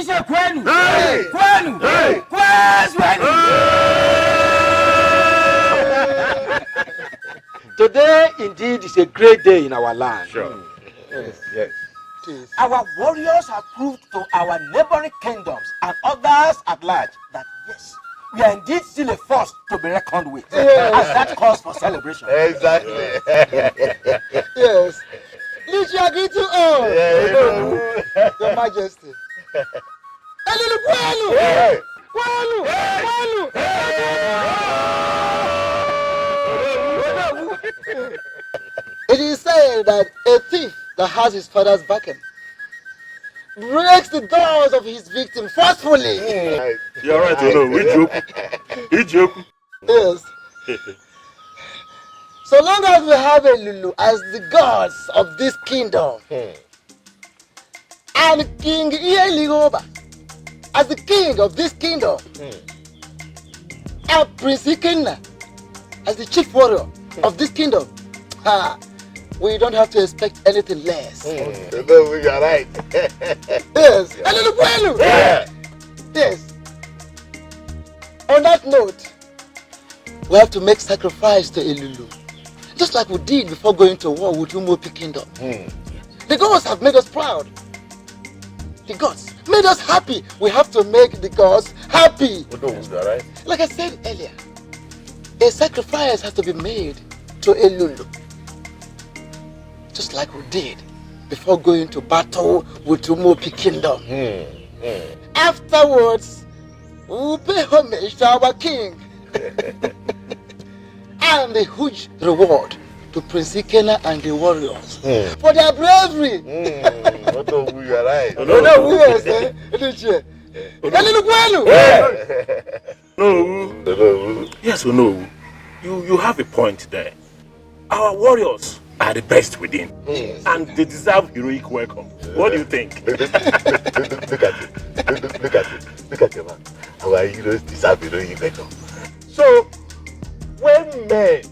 say Kwenu? Hey! Kwenu! Hey! Kwenu! Today, indeed, is a great day in our land. Sure. Yes. Our warriors have proved to our neighboring kingdoms and others at large that yes, we are indeed still a force to be reckoned with. And that calls for celebration. Exactly. Yes. Please, you agree to all. Your Majesty. It is said that a thief that has his father's backing breaks the doors of his victim forcefully. You're right, we joke. Yes. So long as we have a Lulu as the gods of this kingdom, and King Ieligoba as the king of this kingdom, and Prince Ikenna as the chief warrior of this kingdom, we don't have to expect anything less. No, we are right. Yes. Yes. On that note, we have to make sacrifice to Elulu, just like we did before going to war with Umuopi Kingdom. The gods have made us proud. The gods made us happy. We have to make the gods happy. Right. Like I said earlier, a sacrifice has to be made to Elulu, just like we did before going to battle with Umuopi Kingdom. Afterwards, we will pay homage to our king and a huge reward to Prince Ikenna and the warriors for their bravery. We are right. No. Yes or no? You have a point there. Our warriors are the best within, and they deserve heroic welcome. What do you think? Look at you, man. Our heroes deserve heroic welcome. So, when men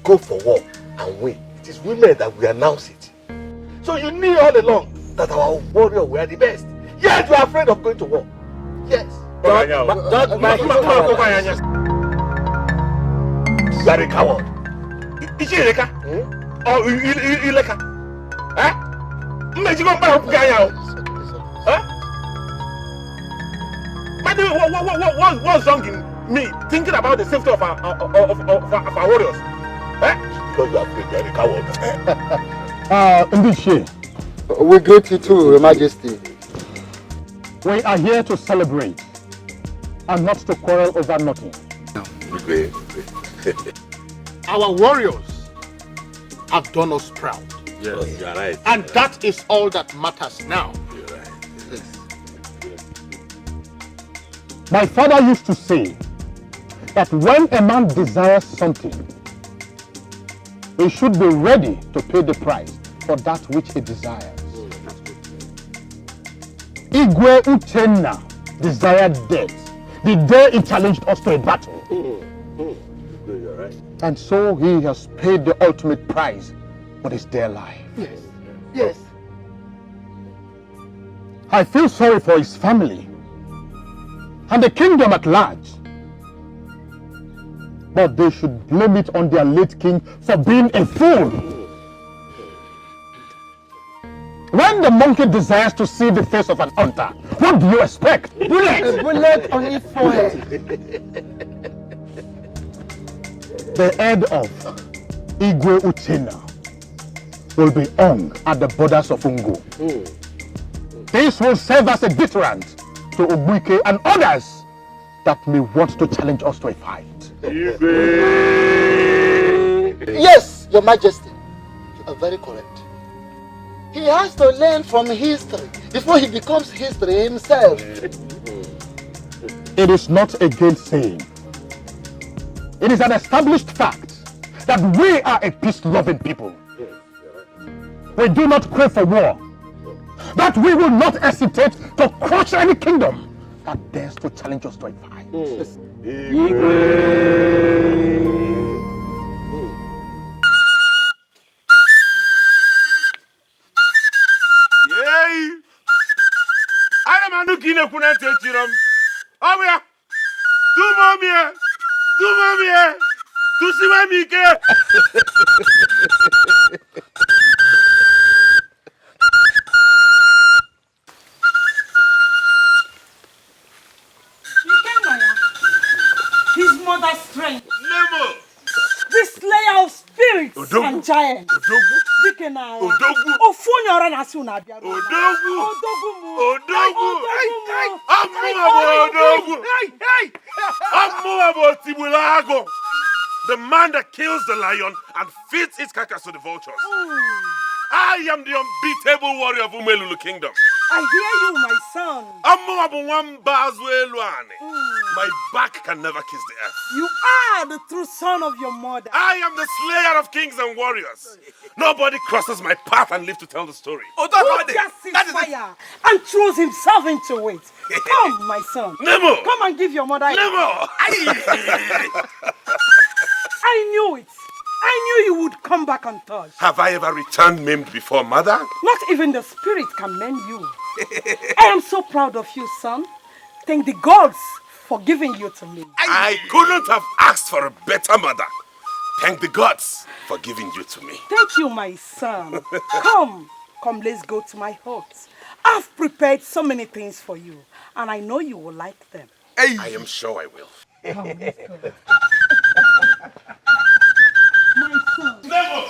go for war and win, it is women that will announce it. So you knew all along that our warriors were the best. Yet you are afraid of going to war. Yes. You are a coward. Is he Ileka? Or Ileka? Huh? By the way, what's wrong in me thinking about the safety of our warriors? Because you are afraid, you are a coward. Ndiche, we greet you too, Your Majesty. We are here to celebrate and not to quarrel over nothing. Our warriors have done us proud. Yes, you are right. And that is all that matters now. You're right. My father used to say that when a man desires something, he should be ready to pay the price for that which he desires. Igwe Uchenna desired death the day he challenged us to a battle. You're right. And so he has paid the ultimate price for his dear life. Yes. I feel sorry for his family and the kingdom at large. But they should blame it on their late king for being a fool. When the monkey desires to see the face of an hunter, what do you expect? A bullet on his forehead. The head of Igwe Uchenna will be hung at the borders of Ungo. This will serve as a deterrent to Ogbuike and others that may want to challenge us to a fight. Yes, Your Majesty. You are very correct. He has to learn from history before he becomes history himself. It is not a gainsaying. It is an established fact that we are a peace-loving people. We do not crave for war. That we will not hesitate to crush any kingdom that dares to challenge us to a fight. kine kuna techiram. Awia. Tu momie. Tu siwe mike. His mother's strength. Nemo. The slayer of spirits and giants. Dikeh na. Ofunyora na suna bia. Odogu. Amu Tibulago. The man that kills the lion and feeds its carcass to the vultures. I am the unbeatable warrior of Umelulu Kingdom. I hear you, my son. My back can never kiss the earth. You are the true son of your mother. I am the slayer of kings and warriors. Nobody crosses my path and lives to tell the story. Who just sees fire and throws himself into it. Come, my son. Nemo. Come and give your mother a Nemo. I knew it. I knew you would come back untouched. Have I ever returned maimed before, mother? Not even the spirit can mend you. I am so proud of you, son. Thank the gods for giving you to me. I couldn't have asked for a better mother. Thank the gods for giving you to me. Thank you, my son. Come, let's go to my hut. I've prepared so many things for you, and I know you will like them. I am sure I will. Come, let's go. My son. Never!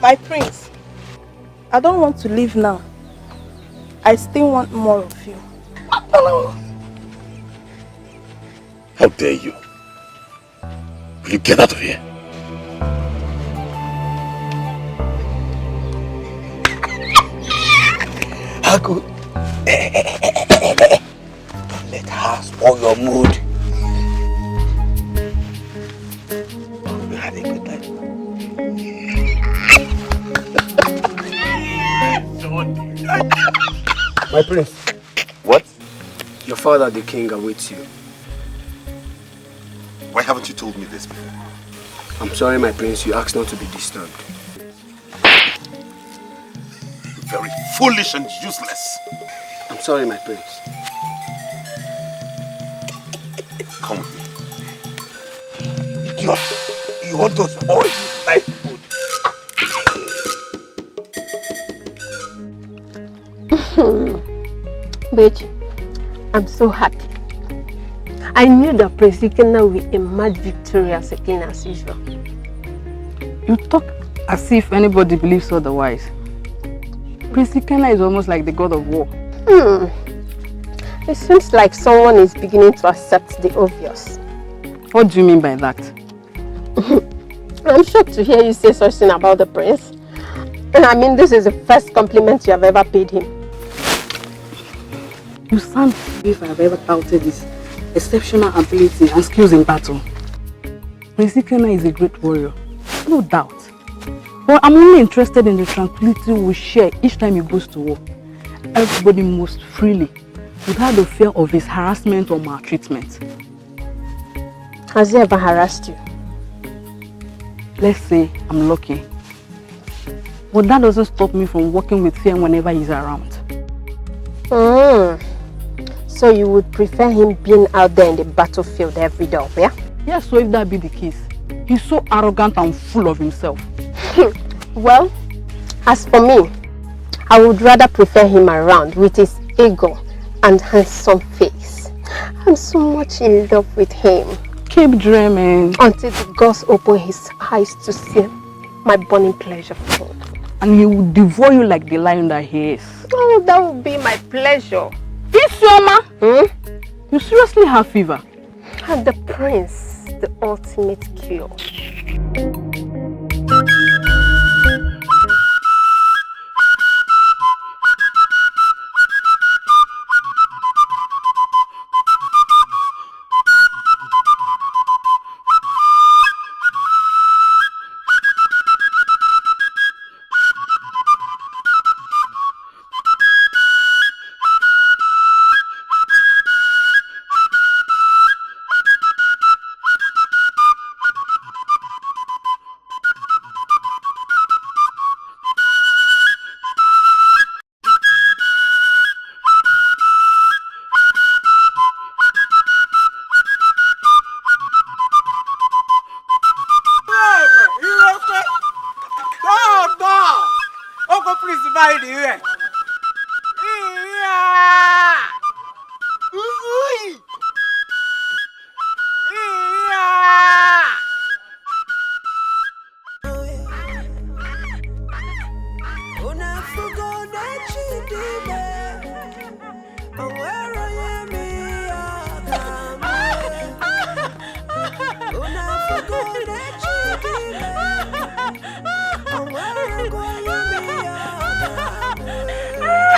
My prince, I don't want to leave now. I still want more of you. How dare you? Will you get out of here? How good? Don't let her spoil your mood. We had a good time. My prince. What? Your father, the king, awaits you. Why haven't you told me this before? I'm sorry, my prince. You asked not to be disturbed. Very foolish and useless. I'm sorry, my prince. Come with me. Idiot! You want to spoil my food? Bitch, I'm so happy. I knew that Prince Dikeh will emerge victorious again as usual. You talk as if anybody believes otherwise. Prince Dikeh is almost like the god of war. It seems like someone is beginning to accept the obvious. What do you mean by that? I'm shocked to hear you say such thing about the prince. And I mean, this is the first compliment you have ever paid him. You sound as if I have ever doubted his exceptional ability and skills in battle. Prince Dikeh is a great warrior, no doubt. But I'm only interested in the tranquility we share each time he goes to war. Everybody moves freely, without the fear of his harassment or maltreatment. Has he ever harassed you? Let's say I'm lucky. But that doesn't stop me from working with fear whenever he's around. So you would prefer him being out there in the battlefield every day, yeah? Yes, so if that be the case, he's so arrogant and full of himself. Well, as for me, I would rather prefer him around with his ego and handsome face. I'm so much in love with him. Keep dreaming. Until the gods open his eyes to see my burning pleasure for him. And he will devour you like the lion that he is. Oh, that would be my pleasure. Isioma! You seriously have fever? And the prince, the ultimate cure. by the way.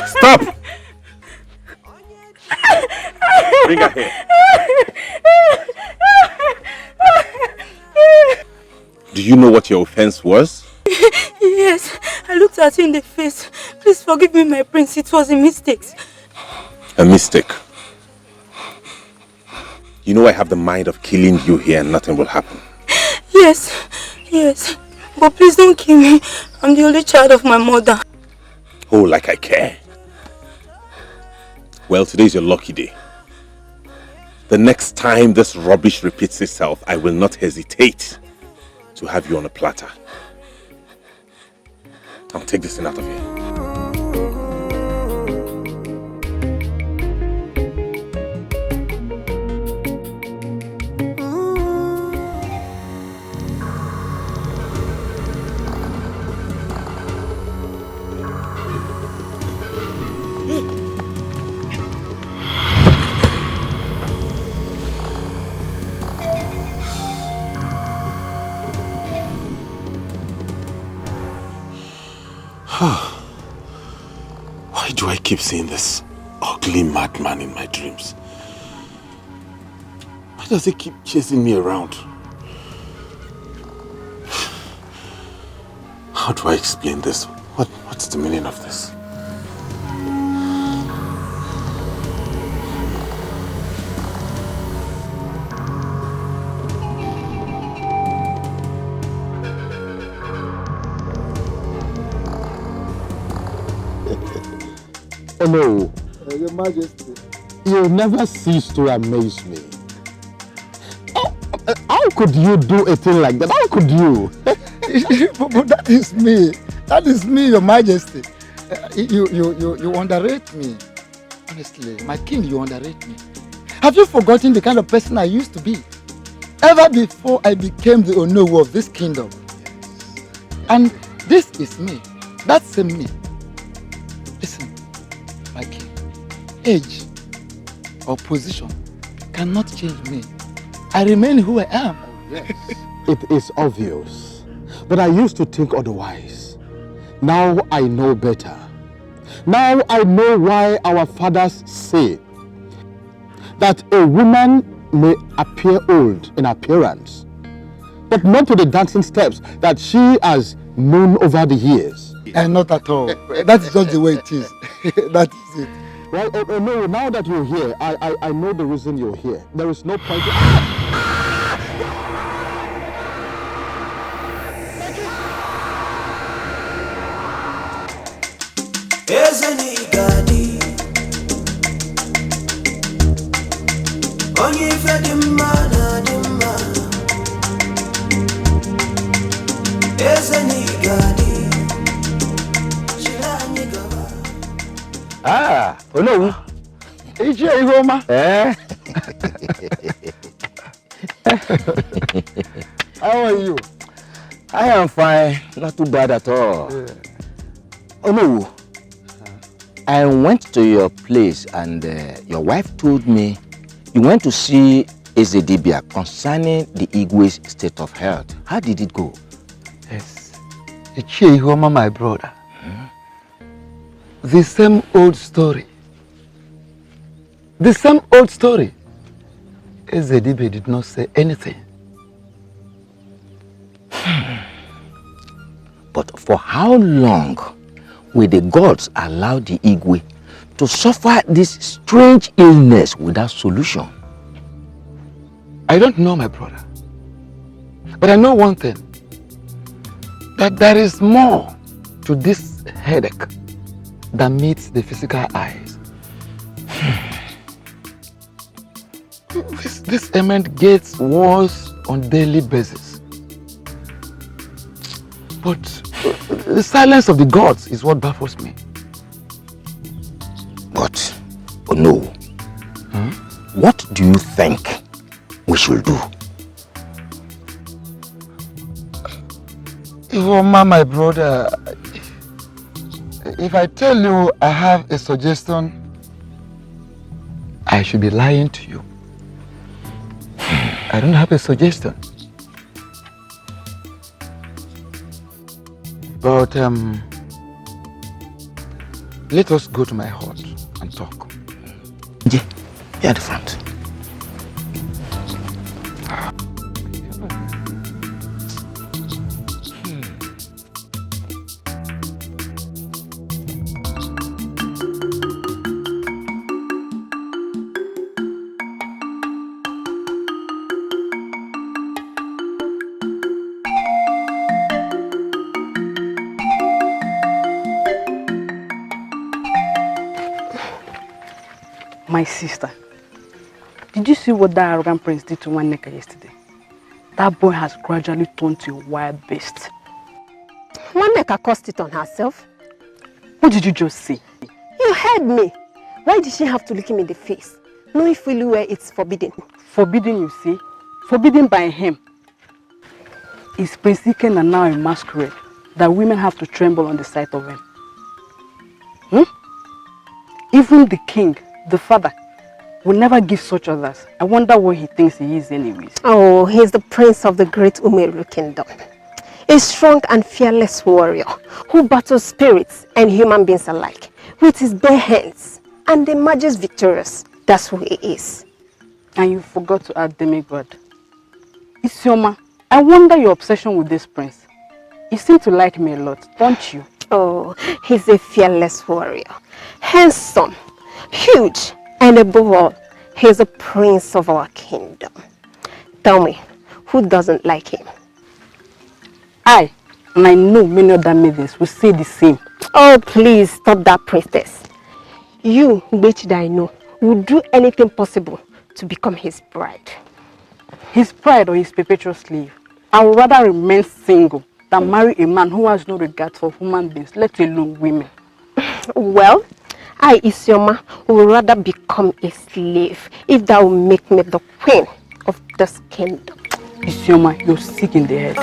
Stop! Bring her here. Do you know what your offense was? Yes, I looked at you in the face. Please forgive me, my prince. It was a mistake. A mistake? You know I have the mind of killing you here and nothing will happen. Yes, yes. But please don't kill me. I'm the only child of my mother. Oh, like I care. Well, today's your lucky day. The next time this rubbish repeats itself, I will not hesitate to have you on a platter. I'll take this thing out of here. Why do I keep seeing this ugly madman in my dreams? Why does he keep chasing me around? How do I explain this? What's the meaning of this? Oh no, Your Majesty. you never cease to amaze me. How could you do a thing like that? How could you? But that is me. That is me, Your Majesty. You underrate me. Honestly, my king, you underrate me. Have you forgotten the kind of person I used to be? Ever before I became the Onowu of this kingdom. And this is me. That's same me. Listen, my king, age or position cannot change me. I remain who I am. Yes. It is obvious that I used to think otherwise. Now I know better. Now I know why our fathers say that a woman may appear old in appearance, but not to the dancing steps that she has known over the years. And not at all. That's just the way it is. That is it. Well, no, now that you're here, I know the reason you're here. There is no point. Ah, Onowu. Ije Ihoma. How are you? I am fine, not too bad at all. Yeah. Onowu, I went to your place and your wife told me you went to see Ezedibia concerning the Igwe's state of health. How did it go? Yes. Ije Ihoma, my brother. The same old story. The same old story. Ezedibe did not say anything. But for how long will the gods allow the Igwe to suffer this strange illness without solution? I don't know, my brother. But I know one thing. That there is more to this headache than meets the physical eyes. This ailment gets worse on daily basis. But The silence of the gods is what baffles me. But, oh no. What do you think we should do? Iwoma, my brother, if I tell you I have a suggestion, I should be lying to you. I don't have a suggestion. But let us go to my hut and talk. Yeah, here at the front. My sister, did you see what that arrogant prince did to Nwaneka yesterday? That boy has gradually turned to a wild beast. Nwaneka caused it on herself. What did you just say? You heard me. Why did she have to look him in the face? Knowing fully well it's forbidden. Forbidden, you see? Forbidden by him. Is Prince Dikeh now a masquerade that women have to tremble on the sight of him? Even the king, the father, will never give such others. I wonder what he thinks he is anyways. Oh, he is the prince of the great Umeru kingdom. A strong and fearless warrior who battles spirits and human beings alike with his bare hands and emerges victorious. That's who he is. And you forgot to add demigod. Isioma, I wonder your obsession with this prince. You seem to like me a lot, don't you? Oh, he's a fearless warrior. Handsome, huge, and above all, he's a prince of our kingdom. Tell me, who doesn't like him? And I know many other maidens will say the same. Oh, please stop that, princess. You, which that I know, will do anything possible to become his bride. His bride or his perpetual slave? I would rather remain single than marry a man who has no regard for human beings, let alone women. Well, I, Isioma, would rather become a slave if that will make me the queen of this kingdom. Isioma, you're sick in the head.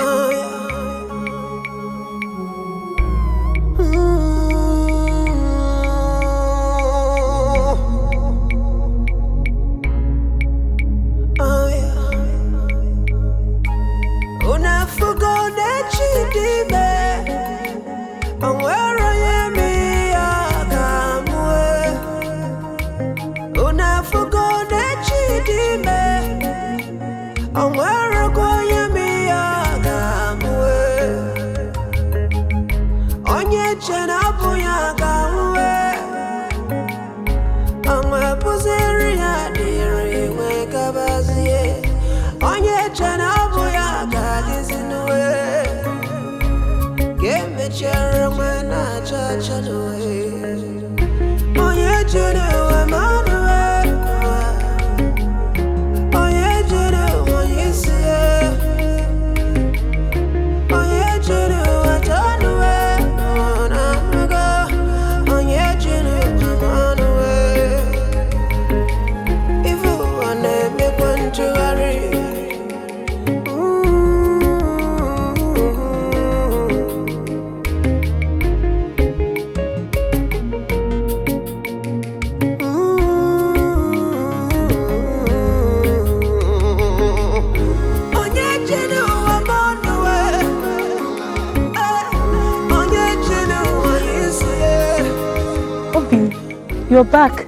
You're back.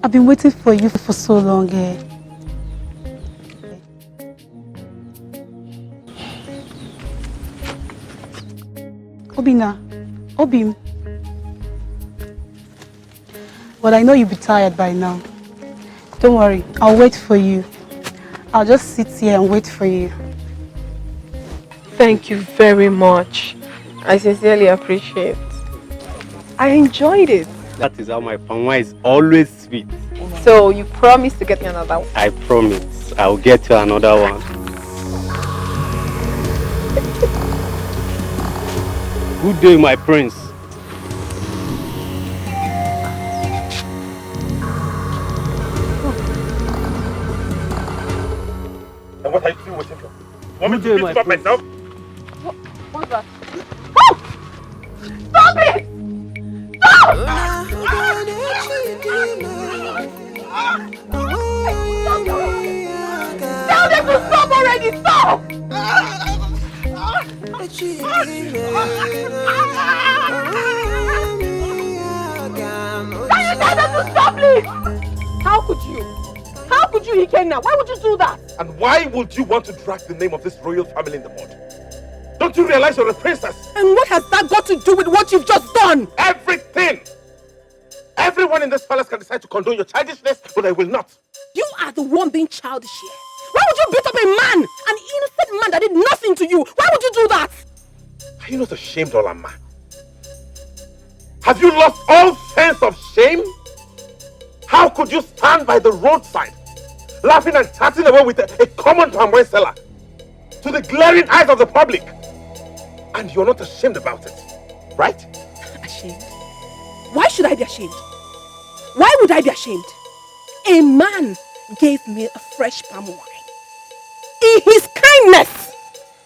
I've been waiting for you for so long. Obim. Well, I know you'll be tired by now. Don't worry, I'll wait for you. I'll just sit here and wait for you. Thank you very much. I sincerely appreciate it. I enjoyed it. That is how my panwa is always sweet. So you promise to get me another one? I promise. I'll get you another one. Good day, my prince. And what are you still waiting for? Want me to beat you up myself? What's that? Oh! Stop it! Stop! Tell them to stop already! Stop! Can you tell them to stop, please? How could you? How could you, Ikenna? Why would you do that? And why would you want to drag the name of this royal family in the mud? Don't you realize you're a princess? And what has that got to do with what you've just done? Everything! Everyone in this palace can decide to condone your childishness, but I will not. You are the one being childish here. Why would you beat up a man? An innocent man that did nothing to you. Why would you do that? Are you not ashamed, Olama? Have you lost all sense of shame? How could you stand by the roadside, laughing and chatting away with a common palm wine seller to the glaring eyes of the public? And you're not ashamed about it, right? Ashamed? Why should I be ashamed? Why would I be ashamed? A man gave me a fresh palm wine. In his kindness,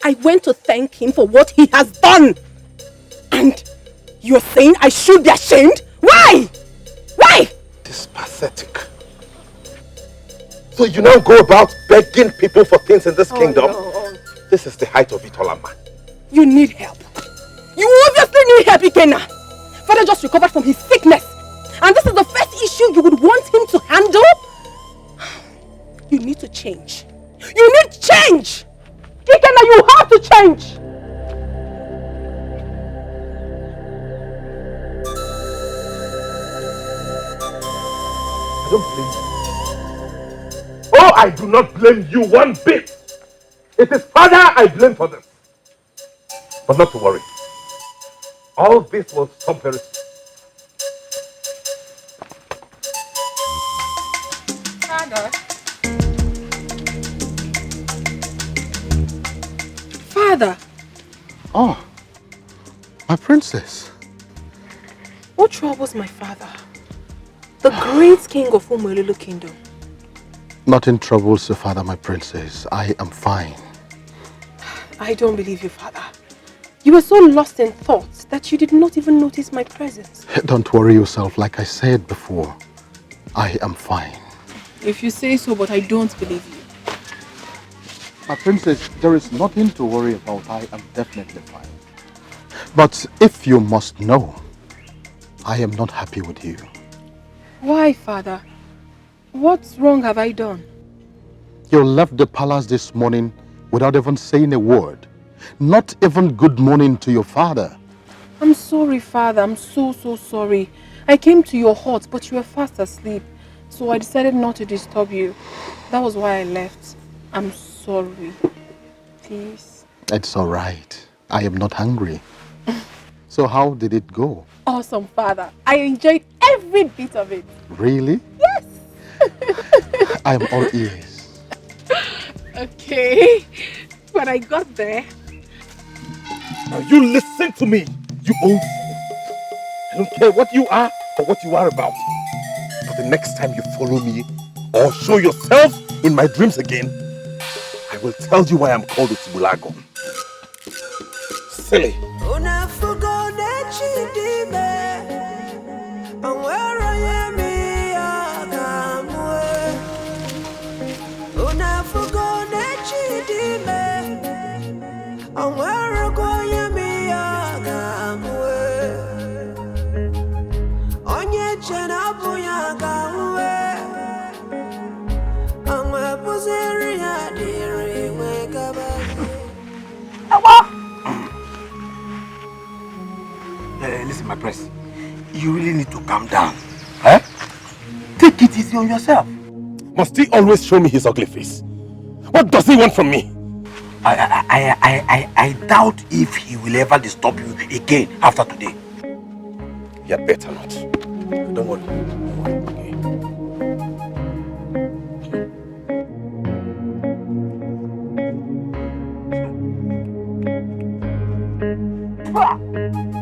I went to thank him for what he has done. And you're saying I should be ashamed? Why? Why? This is pathetic. So you now go about begging people for things in this kingdom? No. This is the height of it, Olama. You need help. You obviously need help, Ikenna. Father just recovered from his sickness. And this is the first issue you would want him to handle? You need to change. You need change! Ikenna, you have to change! I don't blame you. Oh, I do not blame you one bit. It is Father I blame for this. But not to worry. All this will stop very soon. Father. Father. Oh, my princess. What troubles my father? The great king of Umolulu kingdom. Nothing troubles your father, my princess. I am fine. I don't believe you, father. You were so lost in thoughts that you did not even notice my presence. Don't worry yourself, like I said before. I am fine. If you say so, but I don't believe you. My princess, there is nothing to worry about. I am definitely fine. But if you must know, I am not happy with you. Why, father? What wrong have I done? You left the palace this morning without even saying a word. Not even good morning to your father. I'm sorry, father. I'm so sorry. I came to your hut, but you were fast asleep. So I decided not to disturb you. That was why I left. I'm sorry. Please. It's all right. I am not hungry. So how did it go? Awesome, father. I enjoyed every bit of it. Really? Yes. I am all ears. Okay. When I got there... Now you listen to me, you old fool. I don't care what you are or what you are about. But the next time you follow me or show yourself in my dreams again, I will tell you why I'm called Utibulago. Silly. Listen, my prince, you really need to calm down. Eh? Take it easy on yourself. Must he always show me his ugly face? What does he want from me? I doubt if he will ever disturb you again after today. You had better not. Don't worry. Okay.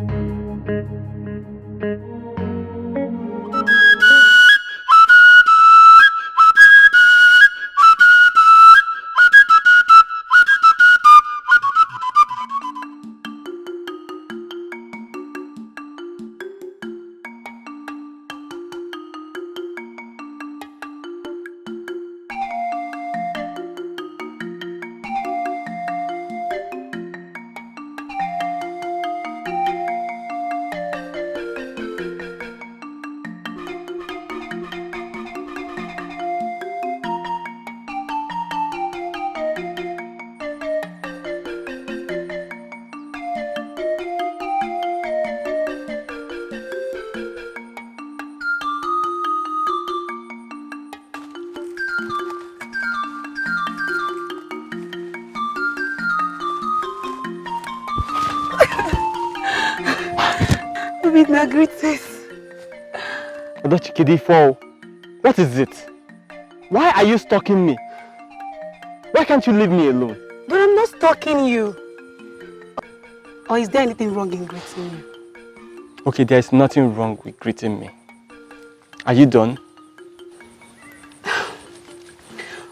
Obinna, greetings. Odochikidifo, what is it? Why are you stalking me? Why can't you leave me alone? But I'm not stalking you. Or is there anything wrong in greeting you? Okay, there is nothing wrong with greeting me. Are you done?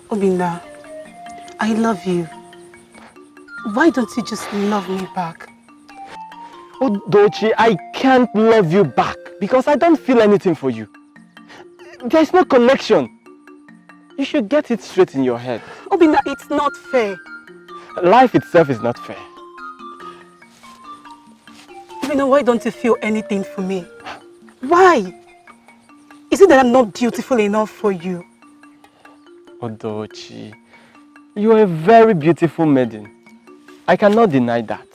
Obinna, I love you. Why don't you just love me back? Odochi, I can't love you back because I don't feel anything for you. There's no connection. You should get it straight in your head. Obinna, it's not fair. Life itself is not fair. Obinna, why don't you feel anything for me? Why? Is it that I'm not beautiful enough for you? Odochi, you are a very beautiful maiden. I cannot deny that,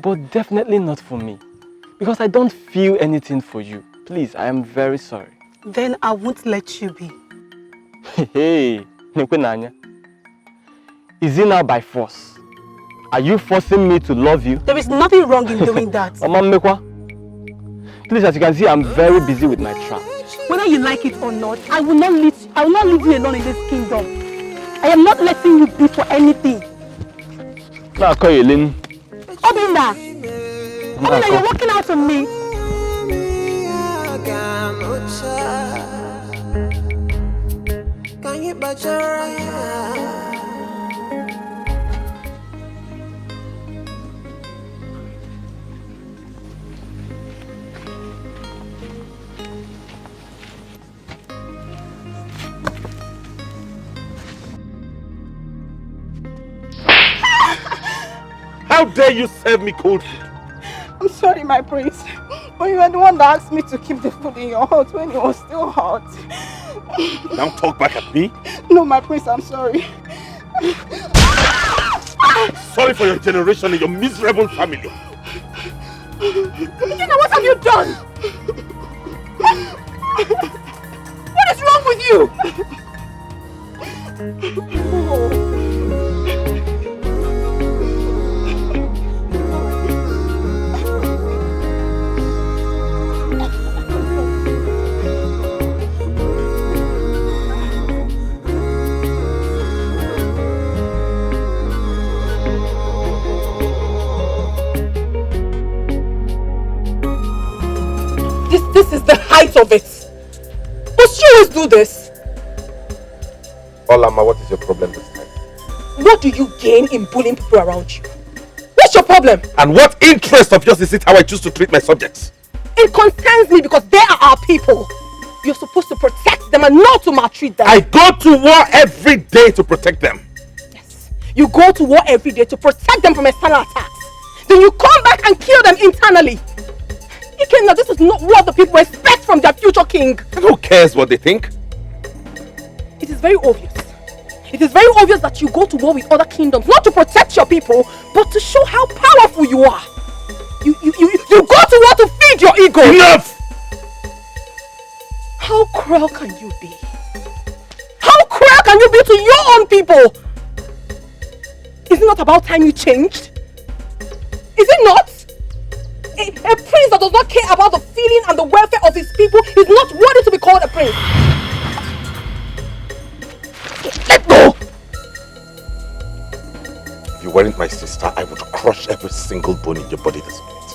but definitely not for me. Because I don't feel anything for you. Please, I am very sorry. Then I won't let you be. Hey, Nekwenanya. Is it now by force? Are you forcing me to love you? There is nothing wrong in doing that. Mekwa, please, as you can see, I'm very busy with my trap. Whether you like it or not, I will not leave you alone in this kingdom. I am not letting you be for anything. Now call you Lynn. Obinna! Obinna, you're walking out on me. Can you bet your How dare you serve me cold food? I'm sorry, my prince. But you were the one that asked me to keep the food in your hut when it was still hot. Now talk back at me? No, my prince, I'm sorry. Sorry for your generation and your miserable family. Etiko, what have you done? What is wrong with you? This is the height of it. Must you always do this? Olama, what is your problem this time? What do you gain in bullying people around you? What's your problem? And what interest of yours is it how I choose to treat my subjects? It concerns me because they are our people. You're supposed to protect them and not to maltreat them. I go to war every day to protect them. Yes. You go to war every day to protect them from external attacks. Then you come back and kill them internally. Ikenna, this is not what the people expect from their future king. Who cares what they think? It is very obvious. It is very obvious that you go to war with other kingdoms, not to protect your people, but to show how powerful you are. You go to war to feed your ego. Enough! How cruel can you be? How cruel can you be to your own people? Is it not about time you changed? Is it not? A prince that does not care about the feeling and the welfare of his people is not worthy to be called a prince. Let go! If you weren't my sister, I would crush every single bone in your body this minute.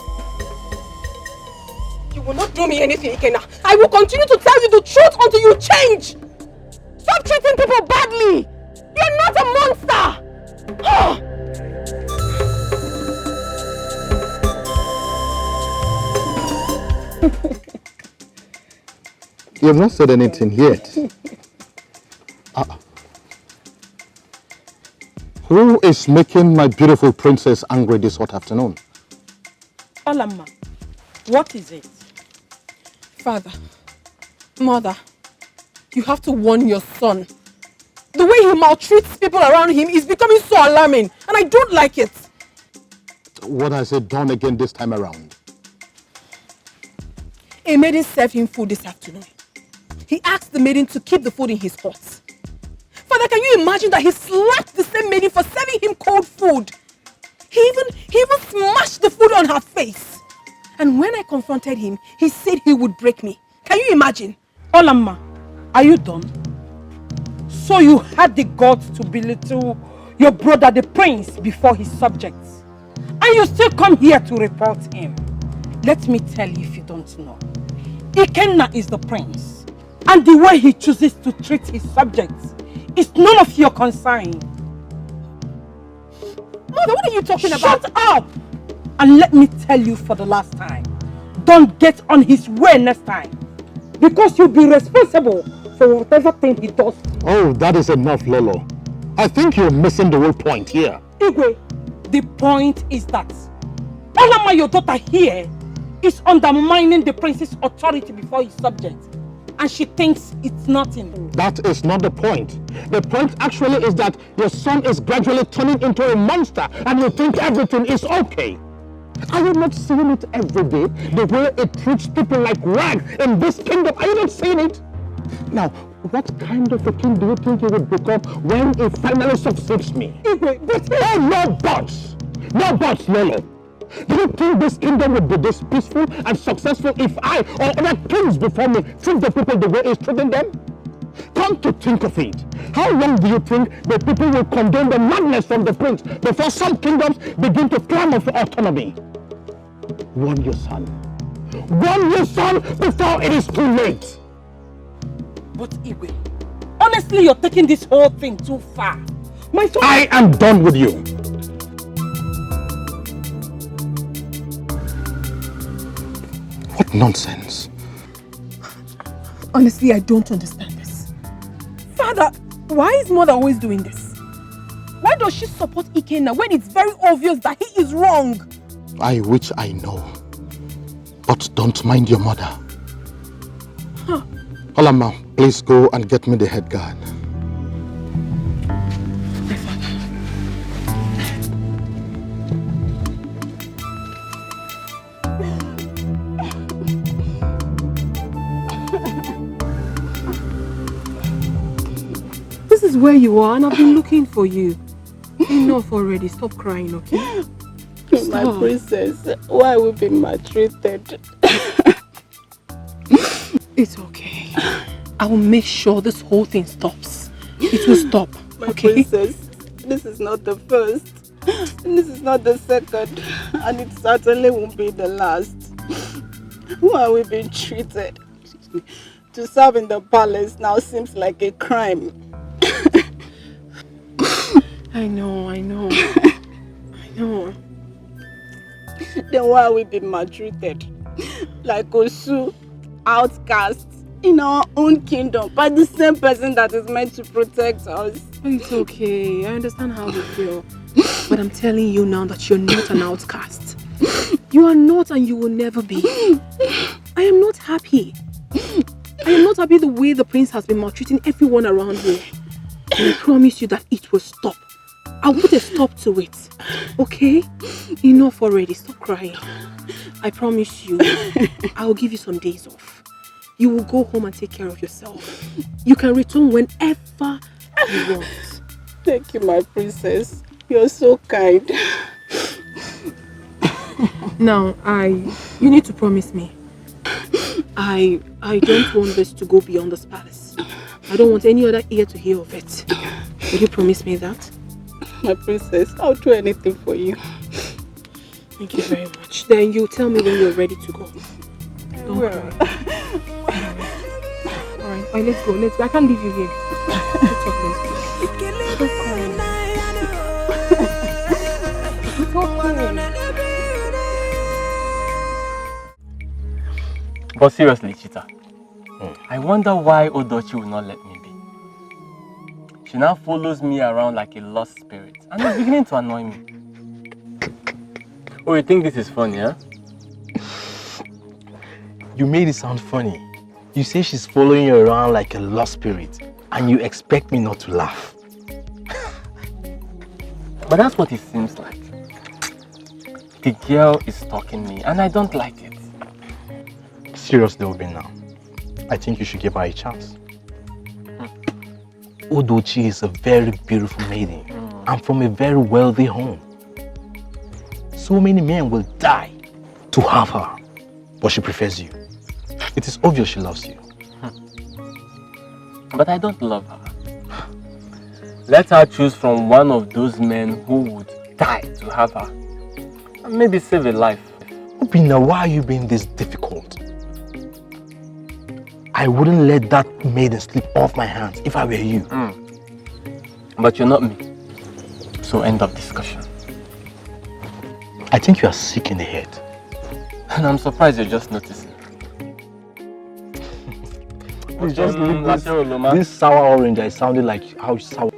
You will not do me anything, Ikenna. I will continue to tell you the truth until you change. Stop treating people badly. You're not a monster. You have not said anything yet. Who is making my beautiful princess angry this hot afternoon? Olama, what is it? Father, Mother, you have to warn your son. The way he maltreats people around him is becoming so alarming, and I don't like it. What has he done again this time around? A maiden served him food this afternoon. He asked the maiden to keep the food in his hut. Father, can you imagine that he slapped the same maiden for serving him cold food? He even smashed the food on her face. And when I confronted confronted him, he said he would break me. Can you imagine? Olamma, are you done? So you had the guts to belittle your brother the prince before his subjects. And you still come here to report him. Let me tell you if you don't know. Ikenna is the prince. And the way he chooses to treat his subjects is none of your concern. Mother, what are you talking about? Shut up! And let me tell you for the last time. Don't get on his way next time. Because you'll be responsible for whatever thing he does. Oh, that is enough, Lolo. I think you're missing the whole point here. Igwe, the point is that Olama, your daughter here, is undermining the prince's authority before his subjects. And she thinks it's nothing. That is not the point. The point actually is that your son is gradually turning into a monster and you think everything is okay. Are you not seeing it every day? The way it treats people like rag in this kingdom. Are you not seeing it? Now, what kind of a king do you think you will become when he finally succeeds me? Oh, no buts! No buts, Lolo. Do you think this kingdom would be this peaceful and successful if I or other kings before me treat the people the way he's treating them? Come to think of it, how long do you think the people will condone the madness from the prince before some kingdoms begin to clamor for autonomy? Warn your son. Warn your son before it is too late. But Igwe, honestly, you're taking this whole thing too far. My son... I am done with you. What nonsense. Honestly, I don't understand this. Father, why is mother always doing this? Why does she support Ikenna when it's very obvious that he is wrong? I wish I know. But don't mind your mother. Huh. Olama, please go and get me the head guard. This is where you are and I've been looking for you. Enough already. Stop crying, okay? My princess, why we been maltreated? It's okay. I will make sure this whole thing stops. It will stop, My okay? princess, this is not the first. This is not the second. And it certainly won't be the last. Why we being treated? To serve in the palace now seems like a crime. I know. I know. Then why we been maltreated? Like Osu, outcasts in our own kingdom by the same person that is meant to protect us. It's okay. I understand how you feel. But I'm telling you now that you're not an outcast. You are not and you will never be. I am not happy. I am not happy the way the prince has been maltreating everyone around here. And I promise you that it will stop. I'll put a stop to it. Okay? Enough already. Stop crying. I promise you, I'll give you some days off. You will go home and take care of yourself. You can return whenever you want. Thank you, my princess. You're so kind. Now, you need to promise me. I don't want this to go beyond this palace. I don't want any other ear to hear of it. Will you promise me that? My princess, I'll do anything for you. Thank you very much. Then you tell me when you're ready to go. Don't cry. Alright, let's go. I can't leave you here. Let's go. Don't cry. It's okay. But seriously, Chita, I wonder why Odochi will not let me be. She now follows me around like a lost spirit and it's beginning to annoy me. Oh, you think this is funny, huh? You made it sound funny. You say she's following you around like a lost spirit and you expect me not to laugh. But that's what it seems like. The girl is stalking me and I don't like it. Seriously, Obi, now. I think you should give her a chance. Odochi is a very beautiful maiden and from a very wealthy home. So many men will die to have her. but she prefers you. It is obvious she loves you. But I don't love her. Let her choose from one of those men who would die to have her. And maybe save a life. Obina, why are you being this difficult? I wouldn't let that maiden slip off my hands if I were you. But you're not me. So end of discussion. I think you are sick in the head. And I'm surprised you're just noticing. Please just leave this sour orange. I sounded like how sour.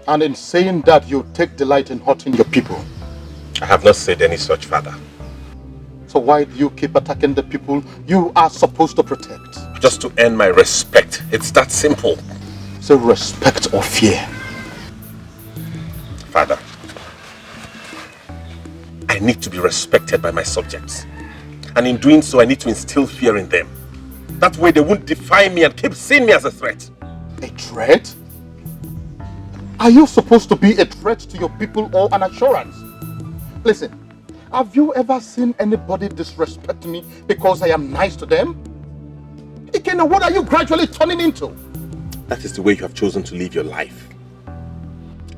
And in saying that, you take delight in hurting your people. I have not said any such, Father. So why do you keep attacking the people you are supposed to protect? Just to earn my respect. It's that simple. So respect or fear? Father, I need to be respected by my subjects. And in doing so, I need to instill fear in them. That way they won't defy me and keep seeing me as a threat. A threat? Are you supposed to be a threat to your people or an assurance? Listen, have you ever seen anybody disrespect me because I am nice to them? Ikena, what are you gradually turning into? That is the way you have chosen to live your life.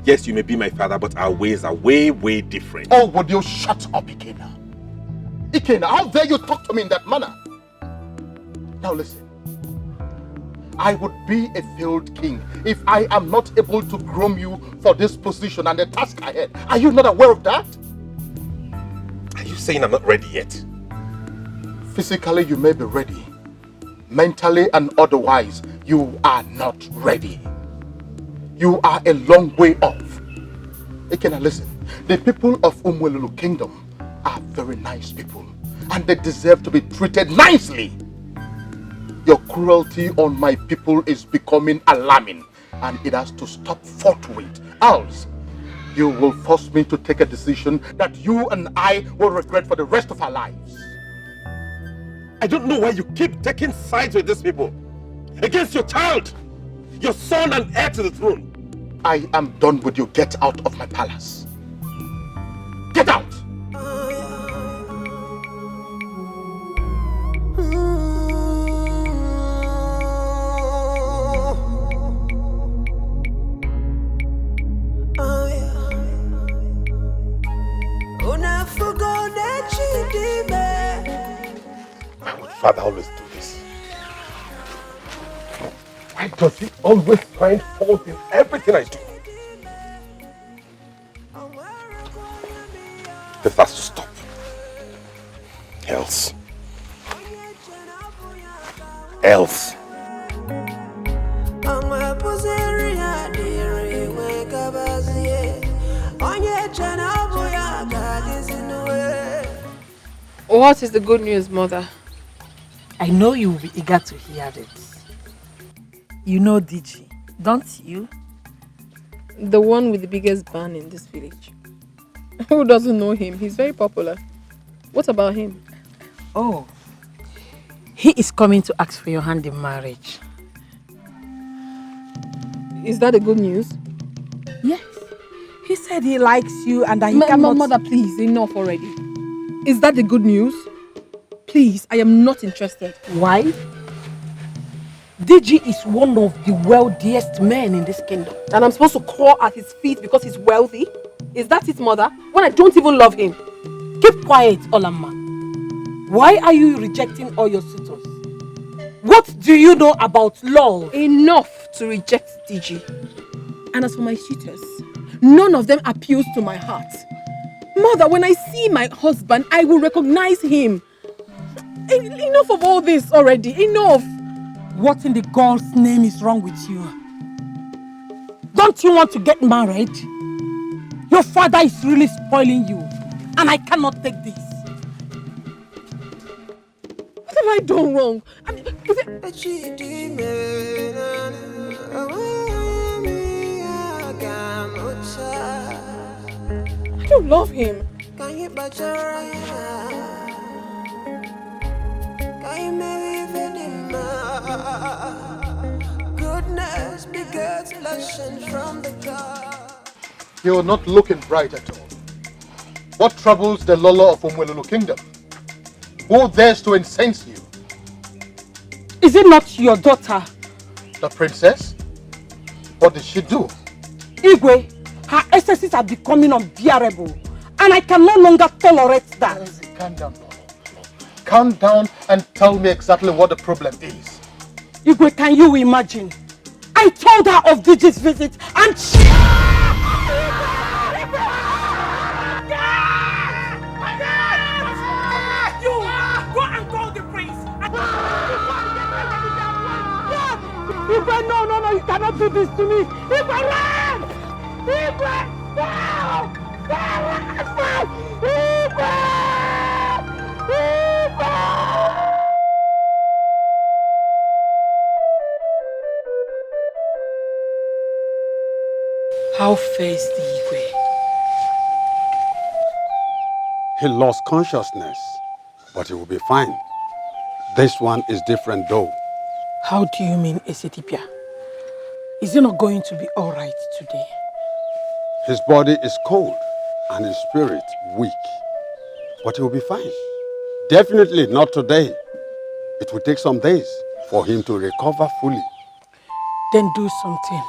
Yes, you may be my father, but our ways are way, way different. Oh, would you shut up, Ikena? Ikena, how dare you talk to me in that manner? Now listen. I would be a failed king if I am not able to groom you for this position and the task ahead. Are you not aware of that? Are you saying I'm not ready yet? Physically, you may be ready. Mentally and otherwise, you are not ready. You are a long way off. Ikena, listen. The people of Umwelulu Kingdom are very nice people, and they deserve to be treated nicely. Your cruelty on my people is becoming alarming, and it has to stop forthwith. Else, you will force me to take a decision that you and I will regret for the rest of our lives. I don't know why you keep taking sides with these people. Against your child, your son and heir to the throne. I am done with you. Get out of my palace. Get out! Why would Father always do this? Why does he always find fault in everything I do? This has to stop. Else. What is the good news, Mother? I know you will be eager to hear it. You know Dikeh, don't you? The one with the biggest band in this village. Who doesn't know him? He's very popular. What about him? Oh, he is coming to ask for your hand in marriage. Is that the good news? Yes. He said he likes you and that he cannot... Mother, please, enough already. Is that the good news? Please, I am not interested. Why? Dikeh is one of the wealthiest men in this kingdom. And I'm supposed to crawl at his feet because he's wealthy? Is that it, Mother? When I don't even love him? Keep quiet, Olama. Why are you rejecting all your suitors? What do you know about love? Enough to reject Dikeh. And as for my suitors, none of them appeals to my heart. Mother, when I see my husband, I will recognize him. Enough of all this already. Enough. What in the God's name is wrong with you? Don't you want to get married? Your father is really spoiling you, and I cannot take this. What have I done wrong? I mean, I don't love him. Goodness begets blessing from the God. You're not looking bright at all. What troubles the Lolo of Umwelulu Kingdom? Who dares to incense you? Is it not your daughter? The princess? What did she do? Igwe, her excesses are becoming unbearable, and I can no longer tolerate that. Calm down, Lolo. Calm down and tell me exactly what the problem is. Igwe, can you imagine? I told her of Diji's visit, and she... You go and call the prince. Igwe, no, you cannot do this to me. Igwe, run! Igwe, no! Igwe! How fares the Igwe? He lost consciousness, but he will be fine. This one is different though. How do you mean, Esetipia? Is he not going to be all right today? His body is cold and his spirit weak, but he will be fine. Definitely not today. It will take some days for him to recover fully. Then do something.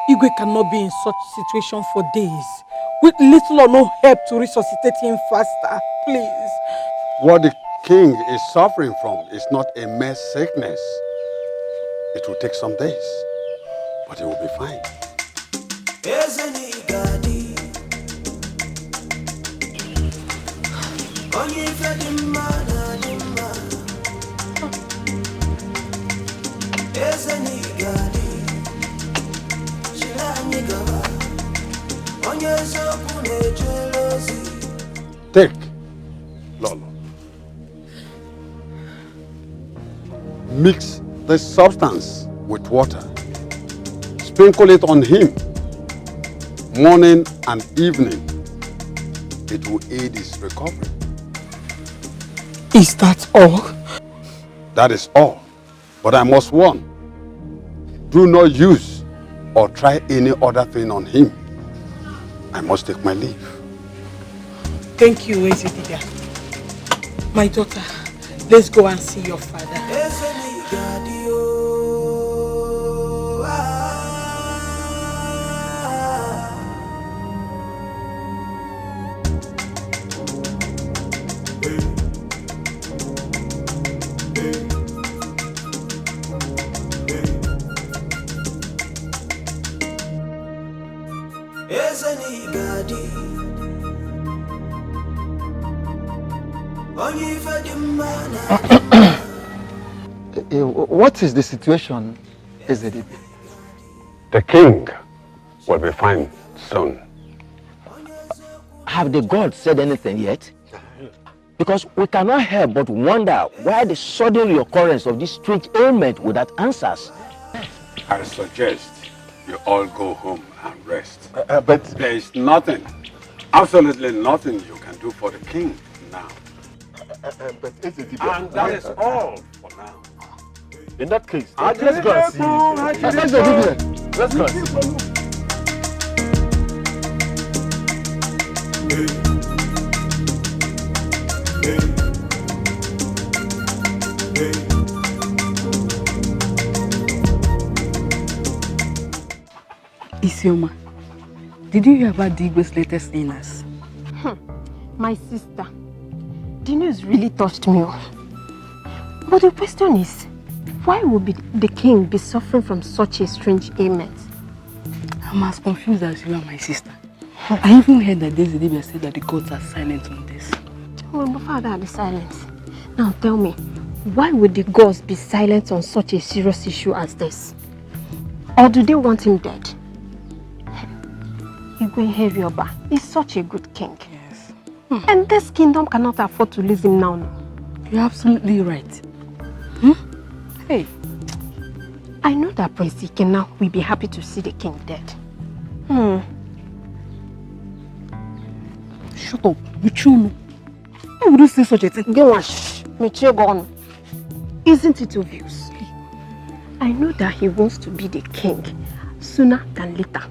Igwe cannot be in such situation for days, with little or no help to resuscitate him faster. Please. What the king is suffering from is not a mere sickness. It will take some days, but he will be fine. Take, Lolo. Mix this substance with water. Sprinkle it on him morning and evening. It will aid his recovery. Is that all? That is all. But I must warn. Do not use or try any other thing on him. I must take my leave. Thank you, Ezetibia. My daughter, let's go and see your father. What is the situation, Ezedibe? The king will be fine soon. Have the gods said anything yet? Because we cannot help but wonder why the sudden reoccurrence of this strange ailment without answers. I suggest you all go home and rest. But there is nothing, absolutely nothing you can do for the king now. And that is all for now. In that case, let's go and see. Let's go and see. Isioma, did you hear about Digwe's latest illness? My sister, the news really touched me. But the question is, why would the king be suffering from such a strange ailment? I'm as confused as you are, my sister. I even heard that Ezedibe said that the gods are silent on this. Oh, my father are silent. Now tell me, why would the gods be silent on such a serious issue as this? Or do they want him dead? Igwe Herioba is such a good king. Yes. And this kingdom cannot afford to lose him now. You're absolutely right. Hey. I know that Prince Dikeh now will be happy to see the king dead. Shut up, Michulu. Why would you say such a thing? Go on, shh. Michulu. Isn't it obvious? I know that he wants to be the king sooner than later.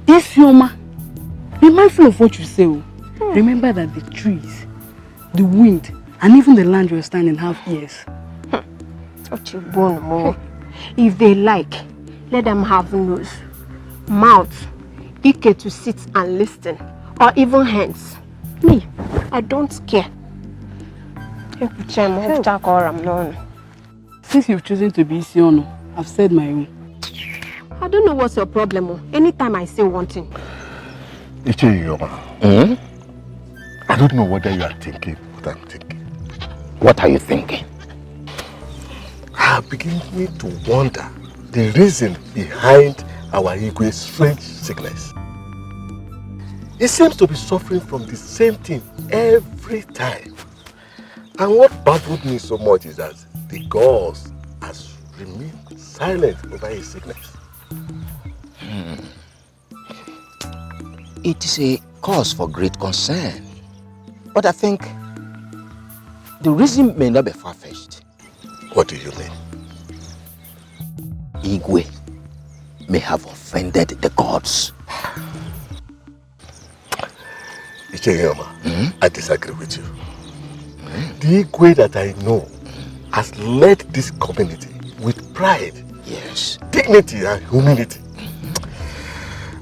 Yes, Yoma. Be mindful of what you say. Remember that the trees the wind, and even the land you're standing have ears. If they like, let them have nose, mouth, Dikeh to sit and listen, or even hands. Me, I don't care. Since you've chosen to be Isiono, I've said my own. I don't know what's your problem. Anytime I say one thing. I don't know whether you are thinking what I'm thinking. What are you thinking? I begin to wonder the reason behind our Igwe's strange sickness. He seems to be suffering from the same thing every time. And what baffled me so much is that the gods has remained silent over his sickness. It is a cause for great concern. But I think the reason may not be far-fetched. What do you mean? Igwe may have offended the gods. Icheyama, I disagree with you. The Igwe that I know has led this community with pride, yes, dignity and humility.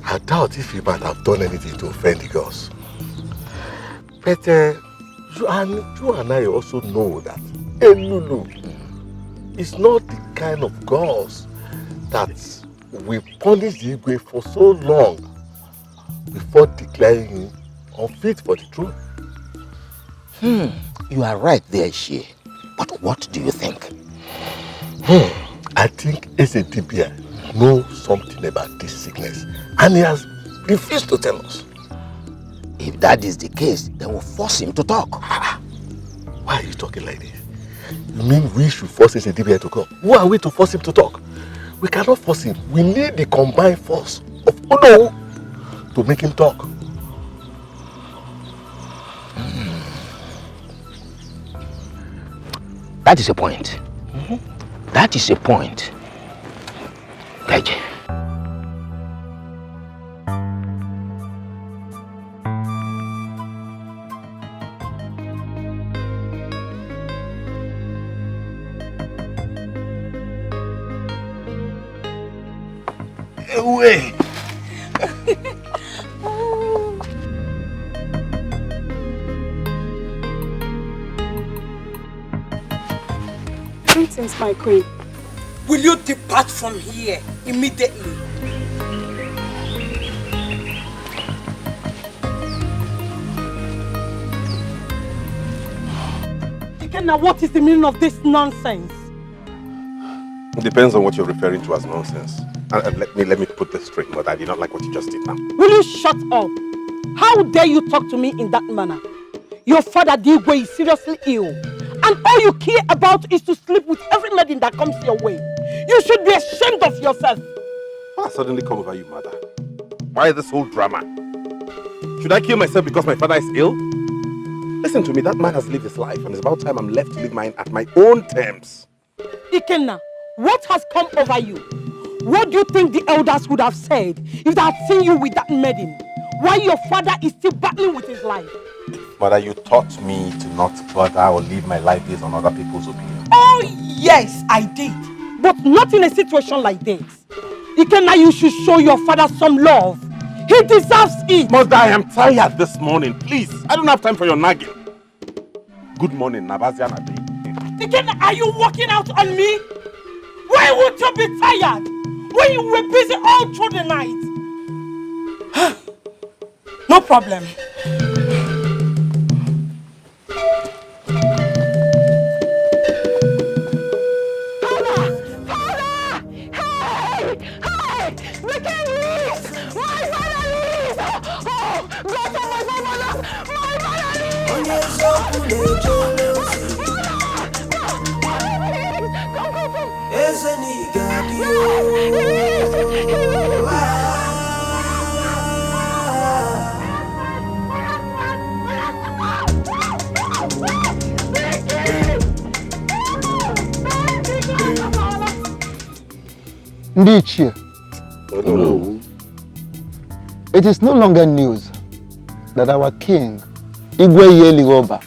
I doubt if he might have done anything to offend the gods. But you and I also know that Elulu is not the kind of gods that will punish the Igwe for so long before declaring him unfit for the throne. You are right there, Shie. But what do you think? I think Esedibia knows something about this sickness and he has refused to tell us. If that is the case, then we'll force him to talk. Why are you talking like this? You mean we should force Esedibia to come? Who are we to force him to talk? We cannot force him. We need the combined force of Odo to make him talk. That is a point. That is a point. Dikeh. Away. Greetings, my queen. Will you depart from here immediately? Now, what is the meaning of this nonsense? It depends on what you're referring to as nonsense. And let me put this straight, Mother. I did not like what you just did now. Will you shut up? How dare you talk to me in that manner? Your father, Dikeh, is seriously ill. And all you care about is to sleep with every maiden that comes your way. You should be ashamed of yourself. What has suddenly come over you, Mother? Why this whole drama? Should I kill myself because my father is ill? Listen to me, that man has lived his life and it's about time I'm left to live mine at my own terms. Ikenna, what has come over you? What do you think the elders would have said if they had seen you with that maiden? While your father is still battling with his life? Mother, you taught me to not bother or live my life based on other people's opinions. Oh yes, I did. But not in a situation like this. Ikenna, you should show your father some love. He deserves it. Mother, I am tired this morning. Please, I don't have time for your nagging. Good morning, Nabazia Nabi. Ikenna, are you walking out on me? Why would you be tired when you were busy all through the night? No problem. Ndichie, it is no longer news that our king, Igwe Yeligoba,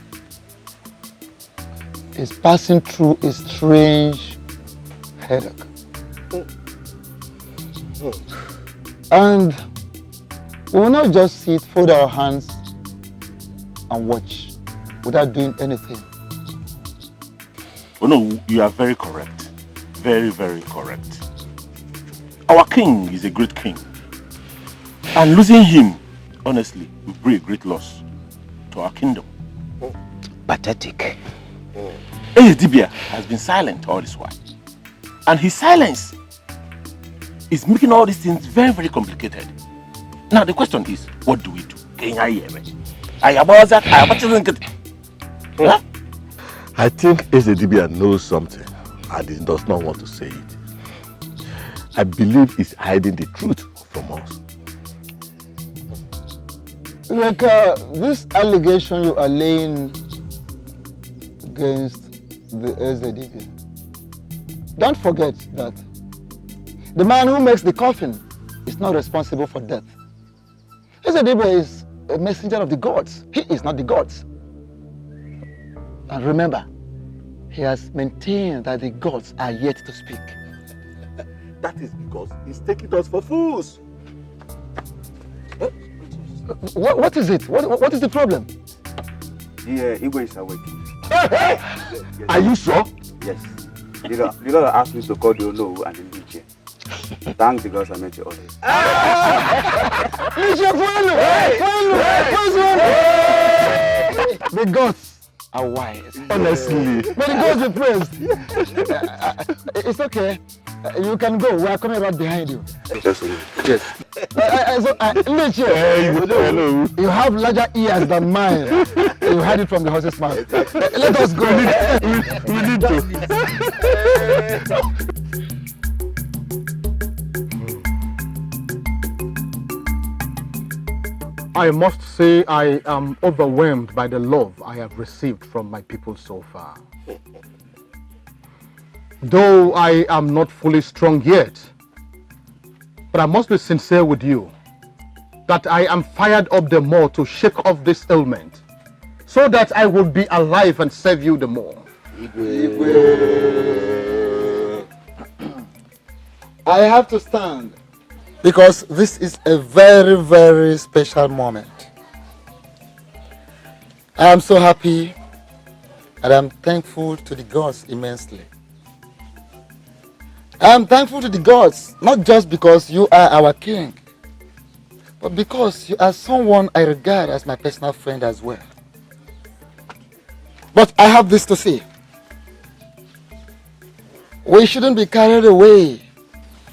is passing through a strange headache. And we will not just sit, fold our hands and watch without doing anything. Oh no, you are very correct. Very, very correct. Our king is a great king. And losing him, honestly, will bring a great loss to our kingdom. Pathetic. Dibia has been silent all this while. And his silence is making all these things very, very complicated. Now the question is, what do we do? I think Dibia knows something and he does not want to say it. I believe he's hiding the truth from us. Like this allegation you are laying against the Dibia. Don't forget that the man who makes the coffin is not responsible for death. Dibia is a messenger of the gods. He is not the gods. And remember, he has maintained that the gods are yet to speak. That is because he's taking us for fools. What is it? What is the problem? The Igwe is awake. Hey! Are you sure? Yes. You gotta ask me to call the Olo and the Dikeh. Thank the gods I met you all. The gods are wise. Honestly. May the gods be praised. It's okay. You can go. We are coming right behind you. Yes. You have larger ears than mine. You heard it from the horse's mouth. Let us go. We need to. I must say I am overwhelmed by the love I have received from my people so far. Though I am not fully strong yet, but I must be sincere with you that I am fired up the more to shake off this ailment so that I will be alive and serve you the more. I have to stand because this is a very, very special moment. I am so happy and I'm thankful to the gods immensely. I am thankful to the gods, not just because you are our king, but because you are someone I regard as my personal friend as well. But I have this to say. We shouldn't be carried away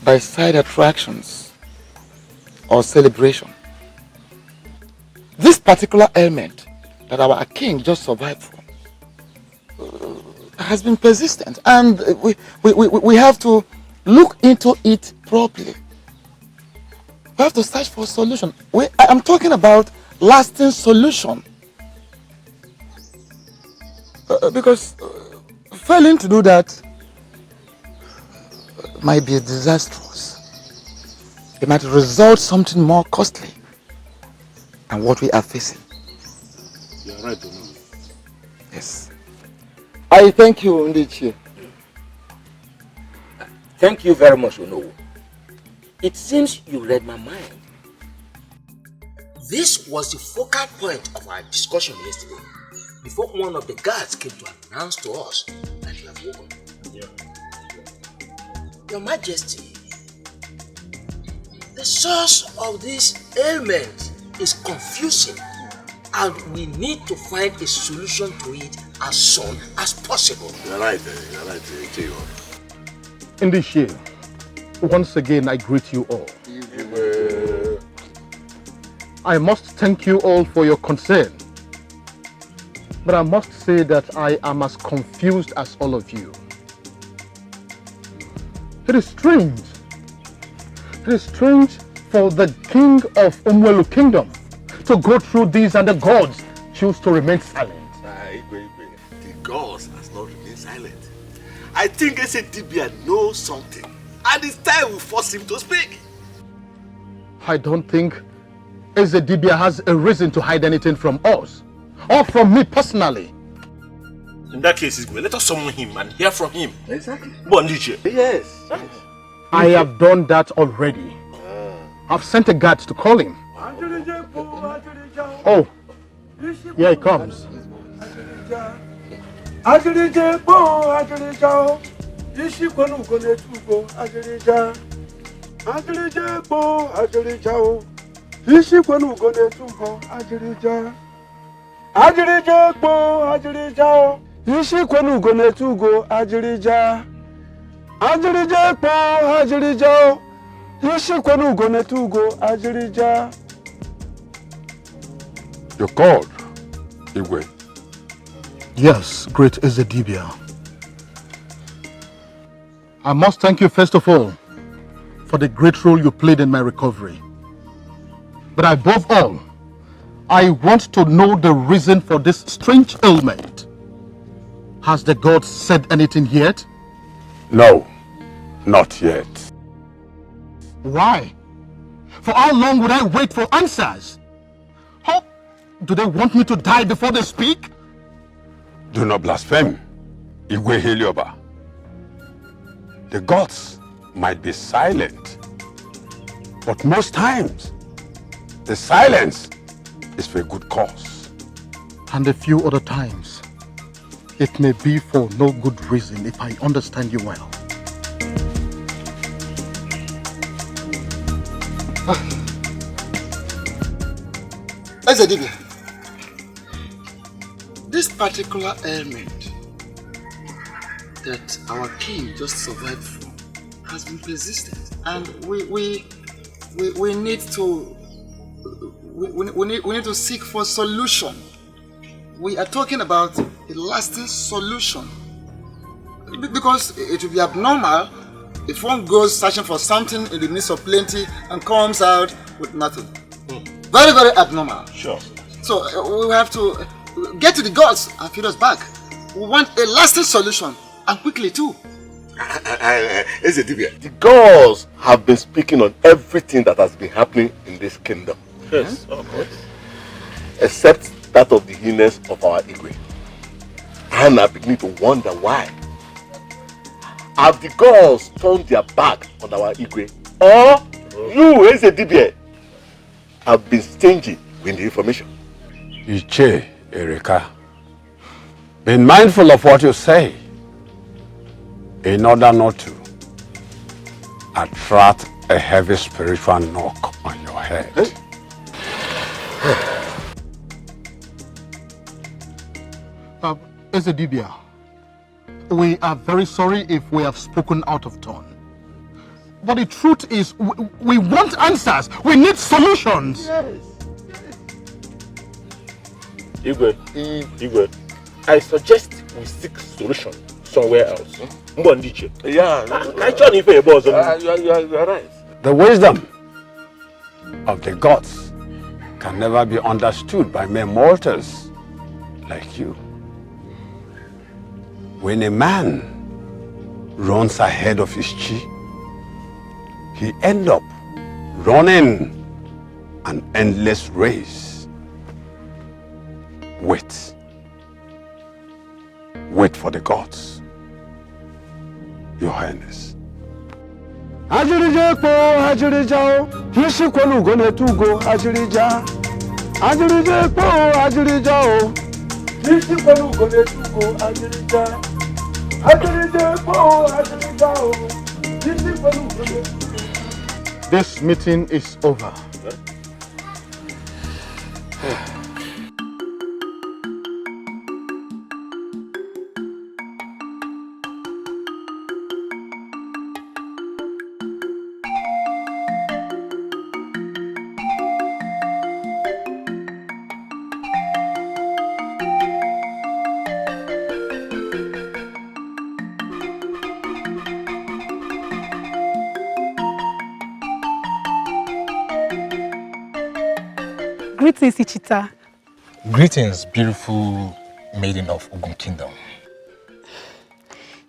by side attractions or celebration. This particular ailment that our king just survived from has been persistent, and we have to look into it properly. We have to search for a solution. I'm talking about lasting solution. Because failing to do that might be disastrous. It might result something more costly than what we are facing. You're right, Dono. Yes. I thank you, Ndichi. Thank you very much, Ono. It seems you read my mind. This was the focal point of our discussion yesterday, before one of the guards came to announce to us that you have woken. Your Majesty, the source of this ailment is confusing, and we need to find a solution to it as soon as possible. You're right, Etiko. In this year, once again I greet you all. I must thank you all for your concern, but I must say that I am as confused as all of you. It is strange. It is strange for the king of Umwelu Kingdom to go through these and the gods choose to remain silent. The gods has not remained silent. I think Dibia knows something, and it's time we force him to speak. I don't think Dibia has a reason to hide anything from us, or from me personally. In that case, Igwe, let us summon him and hear from him. Exactly. Yes. I have done that already. I've sent a guard to call him. Oh, here he comes. You're called, Igwe. Yes, great Ezedibia. I must thank you first of all for the great role you played in my recovery. But above all, I want to know the reason for this strange ailment. Has the god said anything yet? No, not yet. Why? For how long would I wait for answers? How do they want me to die before they speak? Do not blaspheme, Igwe Helioba. The gods might be silent, but most times, the silence is for a good cause. And a few other times, it may be for no good reason if I understand you well. Ezedibia, this particular ailment that our king just survived from has been persistent, and we need to seek for solution. We are talking about a lasting solution, because it will be abnormal if one goes searching for something in the midst of plenty and comes out with nothing. Very, very abnormal. Sure. So we have to get to the gods and feed us back. We want a lasting solution, and quickly too. The gods have been speaking on everything that has been happening in this kingdom. Yes, of course. Except that of the illness of our Igwe. And I begin to wonder why. Have the gods turned their back on our Igwe? Or you, Ezedibia, have been stingy with the information? Iche, Erika, be mindful of what you say in order not to attract a heavy spiritual knock on your head. Ezedibia, we are very sorry if we have spoken out of turn. But the truth is, we want answers. We need solutions. Yes. Igwe, I suggest we seek solution somewhere else. Yeah. You're right. The wisdom of the gods can never be understood by mere mortals like you. When a man runs ahead of his chi, he ends up running an endless race. Wait. Wait for the gods, Your Highness. This meeting is over. Greetings, Ichita. Greetings, beautiful maiden of Ogun Kingdom.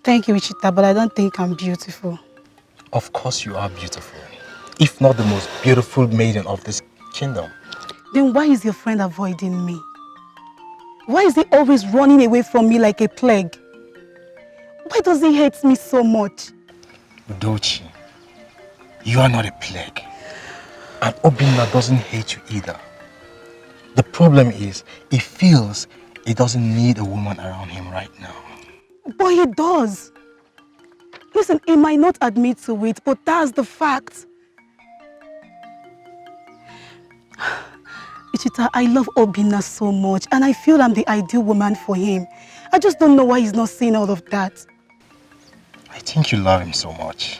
Thank you, Ichita, but I don't think I'm beautiful. Of course you are beautiful. If not the most beautiful maiden of this kingdom. Then why is your friend avoiding me? Why is he always running away from me like a plague? Why does he hate me so much? Udochi, you are not a plague. And Obinna doesn't hate you either. The problem is, he feels he doesn't need a woman around him right now. But he does. Listen, he might not admit to it, but that's the fact. Ichita, I love Obinna so much, and I feel I'm the ideal woman for him. I just don't know why he's not seeing all of that. I think you love him so much.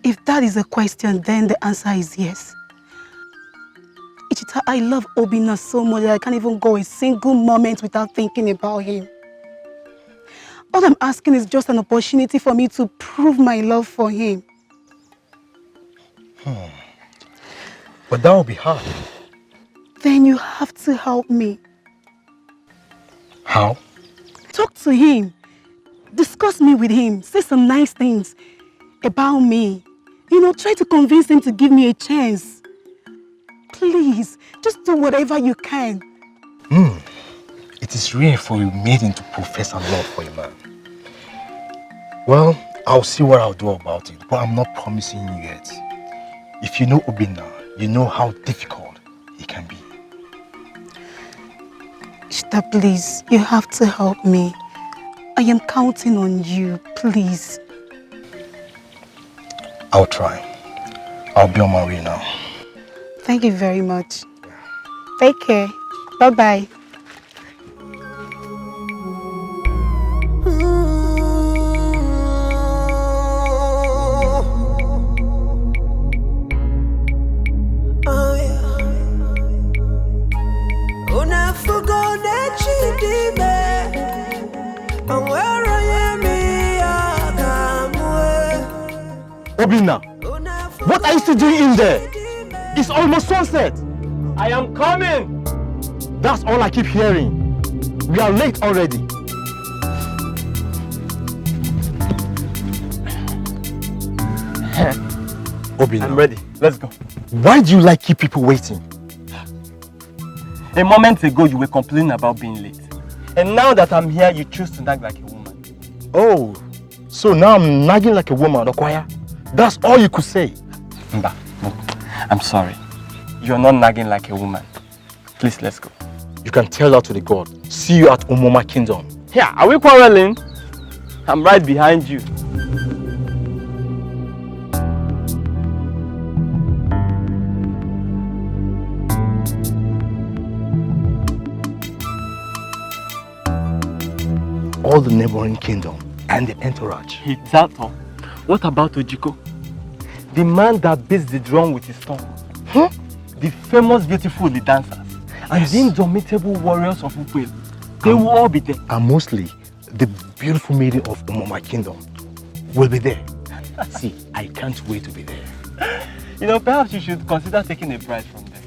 If that is a question, then the answer is yes. Ichita, I love Obinna so much that I can't even go a single moment without thinking about him. All I'm asking is just an opportunity for me to prove my love for him. But that will be hard. Then you have to help me. How? Talk to him. Discuss me with him. Say some nice things about me. You know, try to convince him to give me a chance. Please, just do whatever you can. It is rare for a maiden to profess her love for a man. Well, I'll see what I'll do about it, but I'm not promising you yet. If you know Obinna, you know how difficult he can be. Ishta, please, you have to help me. I am counting on you, please. I'll try. I'll be on my way now. Thank you very much. Take care. Bye-bye. Obinna, what are you still doing in there? It's almost sunset. I am coming. That's all I keep hearing. We are late already. Obinna, I'm ready. Let's go. Why do you like keep people waiting? A moment ago, you were complaining about being late. And now that I'm here, you choose to nag like a woman. Oh, so now I'm nagging like a woman, Okwaya? That's all you could say? Mba, no, I'm sorry. You're not nagging like a woman. Please, let's go. You can tell that to the god. See you at Umoma Kingdom. Yeah, are we quarreling? I'm right behind you. All the neighboring kingdom and the entourage. Etiko. What about Ojiko? The man that beats the drum with his tongue. The famous beautiful dancers. And the indomitable warriors of Upwell. They will all be there. And mostly, the beautiful maiden of Umoma Kingdom will be there. See, I can't wait to be there. You know, perhaps you should consider taking a bride from them.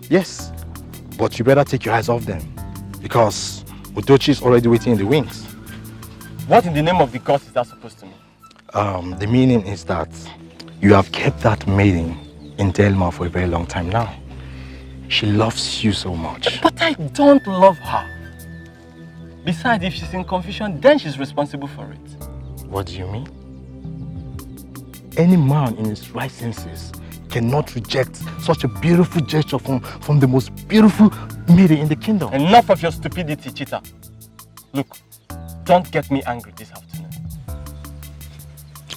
Yes, but you better take your eyes off them. Because Udochi is already waiting in the wings. What in the name of the gods is that supposed to mean? The meaning is that you have kept that maiden in Delma for a very long time now. She loves you so much. But I don't love her. Besides, if she's in confusion, then she's responsible for it. What do you mean? Any man in his right senses cannot reject such a beautiful gesture from the most beautiful maiden in the kingdom. Enough of your stupidity, Cheetah. Look, don't get me angry this afternoon.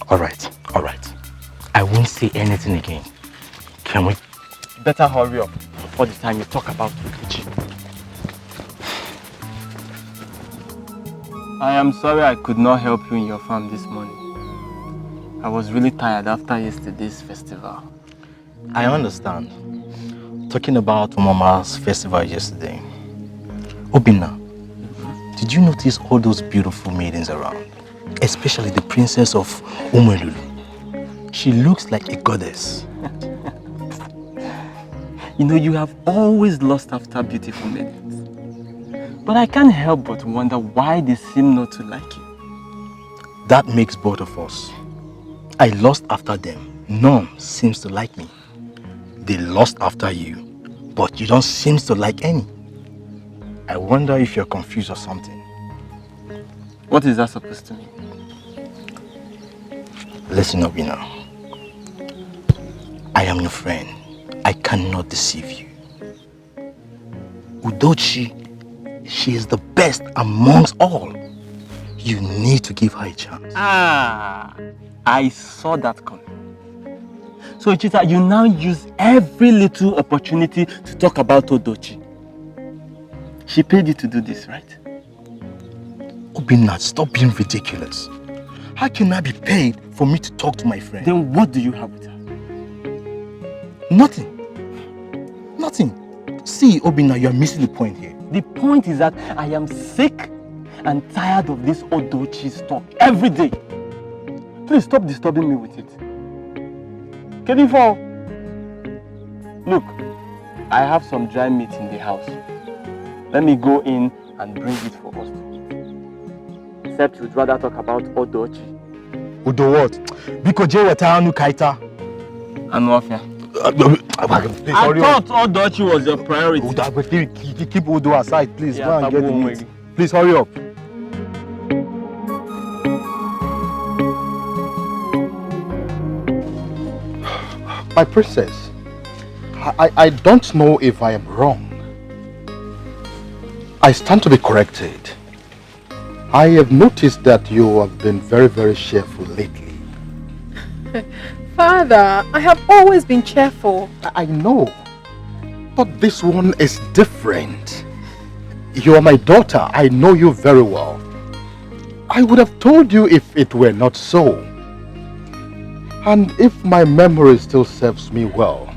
All right. I won't say anything again. Can we? You better hurry up before the time you talk about Udochi. I am sorry I could not help you in your farm this morning. I was really tired after yesterday's festival. I understand. Talking about Umama's festival yesterday. Obinna, did you notice all those beautiful maidens around? Especially the princess of Umelulu. She looks like a goddess. You know, you have always lost after beautiful maidens. But I can't help but wonder why they seem not to like you. That makes both of us. I lost after them. None seems to like me. They lost after you, but you don't seem to like any. I wonder if you're confused or something. What is that supposed to mean? Listen, Obina. I am your friend. I cannot deceive you. Udochi, she is the best amongst all. You need to give her a chance. Ah, I saw that coming. So, Ichita, you now use every little opportunity to talk about Udochi. She paid you to do this, right? Obina, stop being ridiculous. How can I be paid for me to talk to my friend? Then what do you have with her? Nothing. Nothing. See, Obina, you are missing the point here. The point is that I am sick and tired of this Udochi's talk every day. Please stop disturbing me with it. Kedifo, look, I have some dry meat in the house. Let me go in and bring it for us to eat. Except you'd rather talk about Udochi. Udo what? Biko je wetanu kaita. Anwafia. I thought Udochi was your priority. Keep Udo aside, please. Go and get the meat. Please hurry up. My princess, I don't know if I am wrong. I stand to be corrected. I have noticed that you have been very, very cheerful lately. Father, I have always been cheerful. I know, but this one is different. You are my daughter. I know you very well. I would have told you if it were not so. And if my memory still serves me well,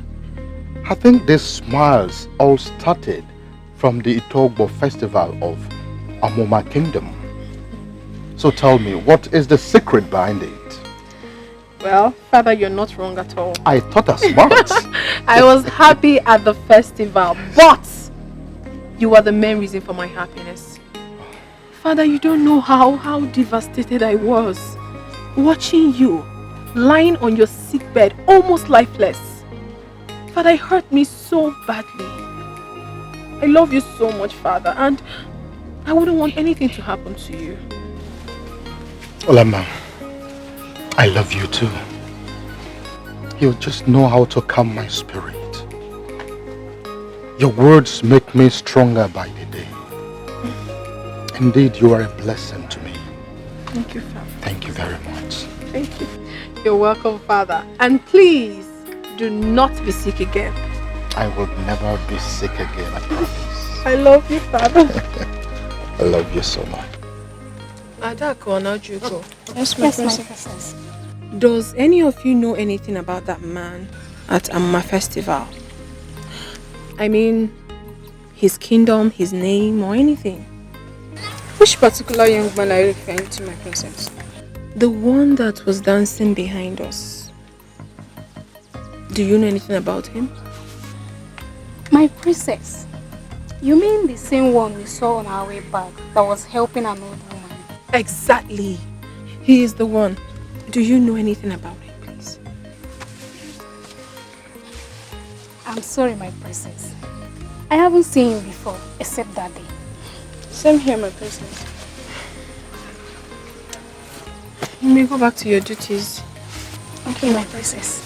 I think these smiles all started from the Etiko festival of Amoma Kingdom. So tell me, what is the secret behind it? Well, Father, you're not wrong at all. I thought as much. I was happy at the festival, but you are the main reason for my happiness. Father, you don't know how devastated I was watching you lying on your sick bed, almost lifeless. Father, it hurt me so badly. I love you so much, Father, and I wouldn't want anything to happen to you. Olama, I love you too. You just know how to calm my spirit. Your words make me stronger by the day. Indeed, you are a blessing to me. Thank you, Father. Thank you very much. Thank you. You're welcome, Father. And please, do not be sick again. I will never be sick again, I promise. I love you, Father. I love you so much. Adako, now you go. Yes, my princess. Does any of you know anything about that man at Amma Festival? I mean, his kingdom, his name, or anything? Which particular young man are you referring to, my princess? The one that was dancing behind us. Do you know anything about him? My princess, you mean the same one we saw on our way back that was helping an old woman? Exactly. He is the one. Do you know anything about him, please? I'm sorry, my princess. I haven't seen him before, except that day. Same here, my princess. You may go back to your duties. Okay, my princess.